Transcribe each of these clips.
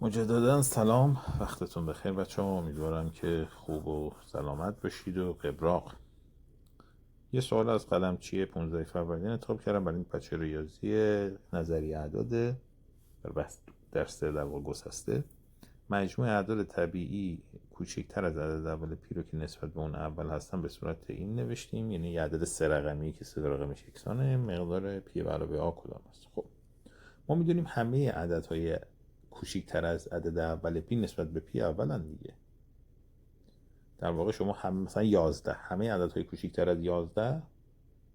مجددا سلام، وقتتون بخیر بچه ها. امیدوارم که خوب و سلامت باشید و قبراق. یه سوال از قلمچیه 15 فروردین انتخاب کردم برای این بچه ریاضی نظریه اعداد در بحث درس در واقع گسسته. مجموع اعداد طبیعی کوچکتر از عدد اول پی رو که نسبت به اون اول هستن به صورت این نوشتیم، یعنی یه عدد سه رقمی که سه رقمش یکسانه، مقدار پی به علاوه آ کدام است. خب ما میدونیم همه عددهای کوچکتر از عدد اول پی نسبت به پی اولن دیگه. در واقع شما مثلا 11، همه عددهای کوچکتر از 11،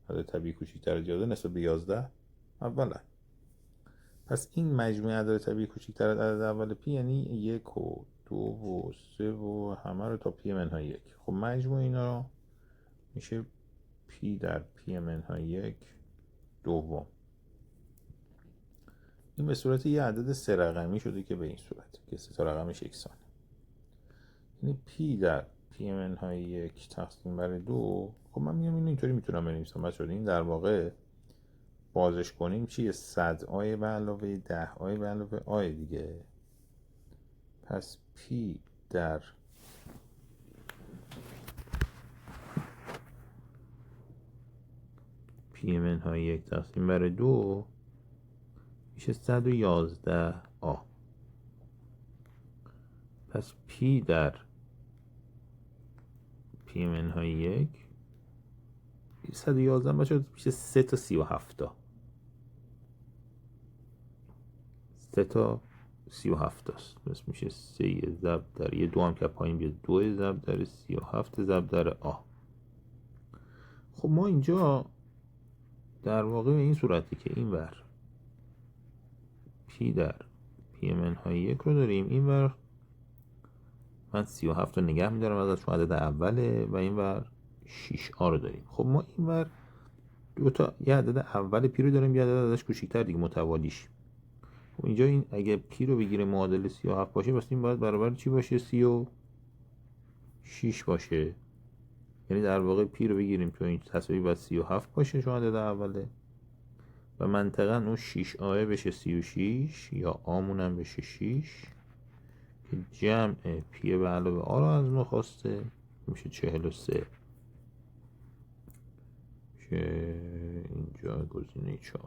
عدد طبیعی کوچکتر از 11 نسبت به 11 اولا. پس این مجموعه عدد طبیعی کوچکتر از عدد اول پی یعنی 1 و 2 و 3 و همه رو تا پی منهای 1. خب مجموع اینا میشه پی در پی منهای 1 دوم. این به صورت یه عدد سه رقمی شده که به این صورت که سه تا رقمش یکسانه، یعنی پی در پی منهای 1 تقسیم بر 2. خب من میگم اینطوری میتونم بنویسم بچه‌ها. این در واقع بازش کنیم چیه؟ 100 آی به علاوه 10 آی به علاوه آی دیگه. پس پی در پی منهای 1 تقسیم بر 2 میشه 111 آ. پس پی در پی منهای 1 111 بچه میشه 3 تا 37 تا 3 تا 37 است. پس میشه 3 ضرب در یه 2 هم که پایین بیاد 2 ضرب در 37 ضرب در آ. خب ما اینجا در واقع به این صورتی که این ور پی در پی منهای 1 رو داریم، این ور من 37 رو نگه میدارم ازش چون عدد اوله، و این ور 6 آ رو داریم. خب ما این ور دو تا یه عدد اول پی رو داریم، یه عدد ازش کوچیک‌تر دیگه متوالیش. خب اینجا این اگه پی رو بگیره معادل 37 باشه، پس این باید برابر چی باشه؟ 36 باشه. یعنی در واقع پی رو بگیریم تو این تساوی باید 37 باشه چون عدد اوله، و منطقاً اون 6 آه بشه 36 یا آمون هم بشه 6 که جمع پی به علاوه آ رو از ما خواسته، میشه 43 که اینجا گزینه 4.